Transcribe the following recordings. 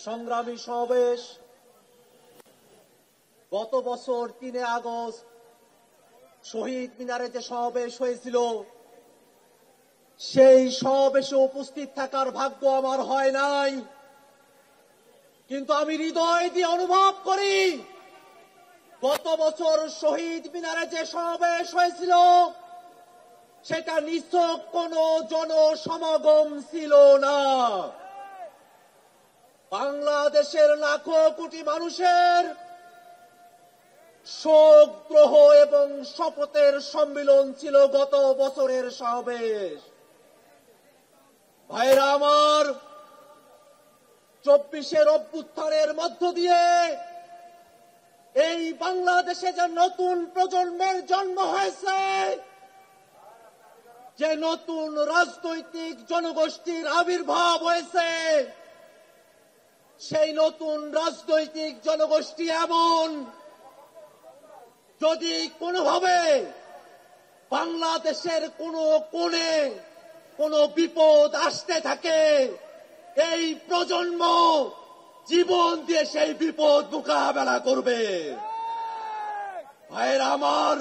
সংগ্রামী সমাবেশ গত বছর 3 আগস্ট শহীদ মিনারে যে সমাবেশ হয়েছিল, সেই সমাবেশে উপস্থিত থাকার ভাগ্য আমার হয় নাই, কিন্তু আমি হৃদয় দিয়ে অনুভব করি গত বছর শহীদ মিনারে যে সমাবেশ হয়েছিল সেটা নিছক কোনো জনসমাগম ছিল না। বাংলাদেশের লাখো কোটি মানুষের শোক গ্রহ এবং শপথের সম্মিলন ছিল গত বছরের সমাবেশ। ভাইরা আমার, 24-এর অভ্যুত্থানের মধ্য দিয়ে এই বাংলাদেশে যে নতুন প্রজন্মের জন্ম হয়েছে, যে নতুন রাজনৈতিক জনগোষ্ঠীর আবির্ভাব হয়েছে, সেই নতুন রাজনৈতিক জনগোষ্ঠী এমন, যদি কোনোভাবে বাংলাদেশের কোনো কোণে কোনো বিপদ আসতে থাকে, এই প্রজন্ম জীবন দিয়ে সেই বিপদ মোকাবেলা করবে। ভাইরা আমার,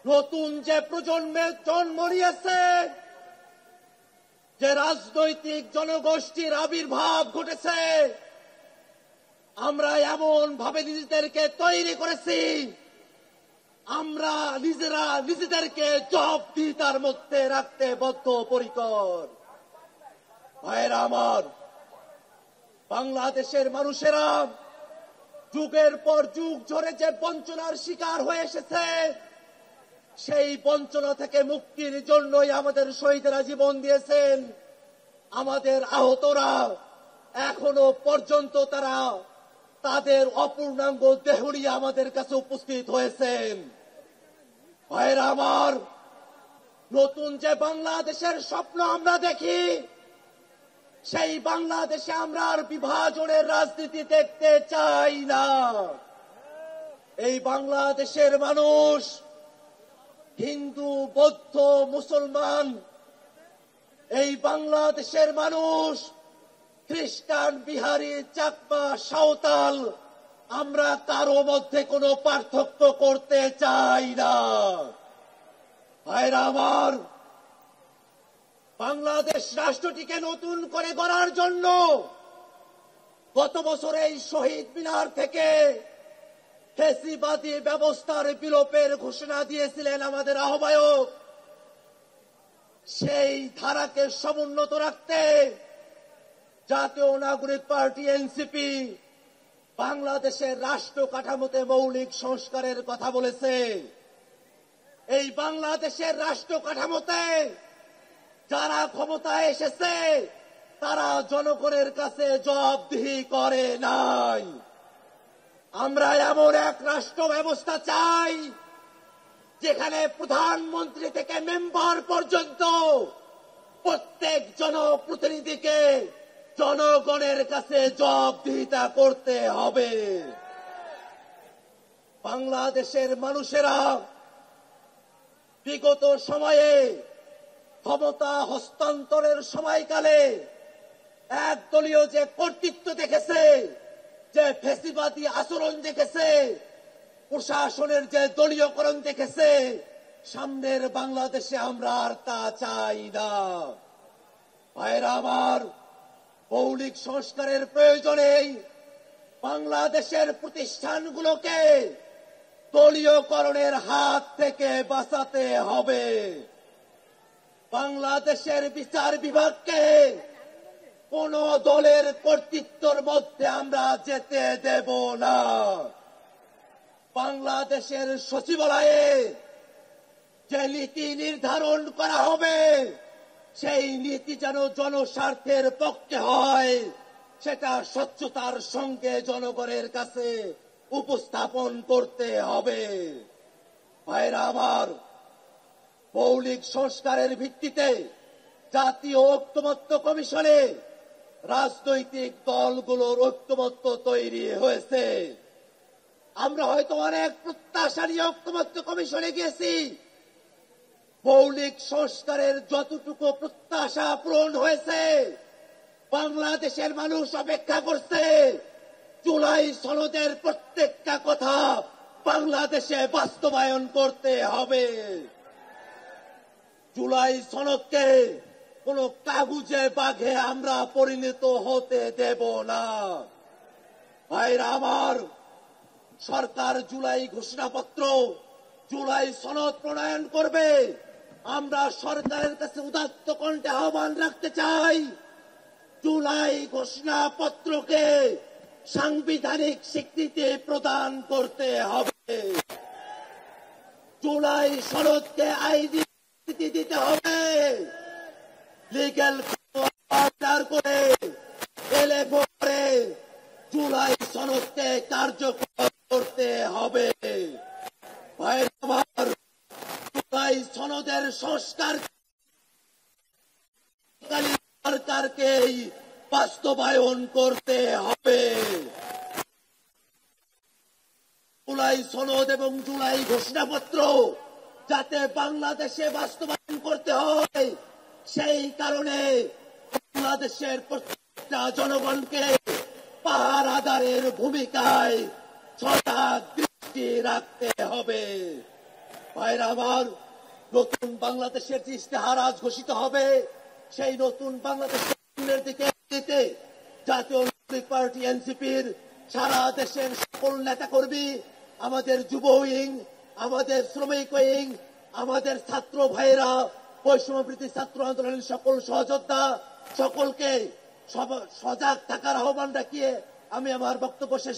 নতুন যে প্রজন্মের জন্ম নিয়েছে, যে রাজনৈতিক জনগোষ্ঠীর আবির্ভাব ঘটেছে, আমরা এমন ভাবে নিজেদেরকে তৈরি করেছি, আমরা নিজেরা নিজেদেরকে জবাবদিহিতার মধ্যে রাখতে বদ্ধপরিকর। ভাইরা আমার, বাংলাদেশের মানুষেরা যুগের পর যুগ ধরে যে বঞ্চনার শিকার হয়ে এসেছে, সেই বঞ্চনা থেকে মুক্তির জন্যই আমাদের শহীদেরা জীবন দিয়েছেন। আমাদের আহতরা এখনো পর্যন্ত তারা তাদের অপূর্ণাঙ্গ দেহ নিয়ে আমাদের কাছে উপস্থিত হয়েছেন। ভাইরা আমার, নতুন যে বাংলাদেশের স্বপ্ন আমরা দেখি, সেই বাংলাদেশে আমরা আর বিভাজনের রাজনীতি দেখতে চাই না। এই বাংলাদেশের মানুষ হিন্দু, বৌদ্ধ, মুসলমান, এই বাংলাদেশের মানুষ খ্রিস্টান, বিহারি, চাকমা, সাঁওতাল, আমরা কারো মধ্যে কোনো পার্থক্য করতে চাই না। ভাইরা আমার, বাংলাদেশ রাষ্ট্রটিকে নতুন করে গড়ার জন্য গত বছর এই শহীদ মিনার থেকে ফ্যাসিবাদী ব্যবস্থার বিলোপের ঘোষণা দিয়েছিলেন আমাদের আহ্বায়ক। সেই ধারাকে সমুন্নত রাখতে জাতীয় নাগরিক পার্টি এনসিপি বাংলাদেশের রাষ্ট্র কাঠামোতে মৌলিক সংস্কারের কথা বলেছে। এই বাংলাদেশের রাষ্ট্র কাঠামোতে যারা ক্ষমতায় এসেছে, তারা জনগণের কাছে জবাবদিহি করে নাই। আমরা এমন এক রাষ্ট্র ব্যবস্থা চাই যেখানে প্রধানমন্ত্রী থেকে মেম্বার পর্যন্ত প্রত্যেক জনপ্রতিনিধিকে জনগণের কাছে জবাবদিহিতা করতে হবে। বাংলাদেশের মানুষেরা বিগত সময়ে ক্ষমতা হস্তান্তরের সময়কালে একদলীয় যে কর্তৃত্ব দেখেছে, যে ফ্যাসিবাদী আচরণ দেখেছে, প্রশাসনের যে দলীয়করণ দেখেছে, সামনের বাংলাদেশে আমরা আর তা চাই না। ভাইরা আমার, মৌলিক সংস্কারের প্রয়োজনে বাংলাদেশের প্রতিষ্ঠানগুলোকে দলীয়করণের হাত থেকে বাঁচাতে হবে। বাংলাদেশের বিচার বিভাগকে কোন দলের কর্তৃত্বের মধ্যে আমরা যেতে দেব না। বাংলাদেশের সচিবালয়ে যে নীতি নির্ধারণ করা হবে, সেই নীতি যেন জনস্বার্থের পক্ষে হয়, সেটা স্বচ্ছতার সঙ্গে জনগণের কাছে উপস্থাপন করতে হবে। ভাইরা আমার, মৌলিক সংস্কারের ভিত্তিতে জাতীয় ঐক্যমত্য কমিশনে রাজনৈতিক দলগুলোর ঐক্যমত্য তৈরি হয়েছে। আমরা হয়তো অনেক প্রত্যাশা নিয়ে ঐক্যমত্য কমিশনে গিয়েছি, মৌলিক সংস্কারের যতটুকু প্রত্যাশা পূরণ হয়েছে, বাংলাদেশের মানুষ অপেক্ষা করছে জুলাই সনদের প্রত্যেকটা কথা বাংলাদেশে বাস্তবায়ন করতে হবে। জুলাই সনদকে কোন কাগুজে বাঘে আমরা পরিণত হতে দেব না। ভাইরা আমার, সরকার জুলাই ঘোষণাপত্র, জুলাই সনদ প্রণয়ন করবে। আমরা সরকারের কাছে উদাত্ত কণ্ঠে আহ্বান রাখতে চাই, জুলাই ঘোষণাপত্রকে সাংবিধানিক স্বীকৃতি প্রদান করতে হবে। জুলাই সনদকে আইনি স্বীকৃতি দিতে হবে। লিগ্যাল করে এলএফও করে জুলাই সনদকে কার্যকর করতে হবে। ভাইরা আমার, জুলাই সনদের সংস্কার সরকারকেই বাস্তবায়ন করতে হবে। জুলাই সনদ এবং জুলাই ঘোষণাপত্র যাতে বাংলাদেশে বাস্তবায়ন করতে হয়, সেই কারণে বাংলাদেশের প্রত্যেকটা জনগণকে পাহারাদারের ভূমিকায় সজাগ দৃষ্টি রাখতে হবে। ভাইরা আমার, নতুন বাংলাদেশের যে ইশতেহার আজ ঘোষিত হবে, সেই নতুন বাংলাদেশের দিকে যেতে জাতীয় নাগরিক পার্টি এনসিপির সারা দেশের সকল নেতাকর্মী, আমাদের যুব উইং, আমাদের শ্রমিক উইং, আমাদের ছাত্র ভাইয়েরা, বৈষম্যবৃত্তি ছাত্র আন্দোলনের সকল সহযোদ্ধা, সকলকে সজাগ থাকার আহ্বান রাখিয়ে আমি আমার বক্তব্য শেষ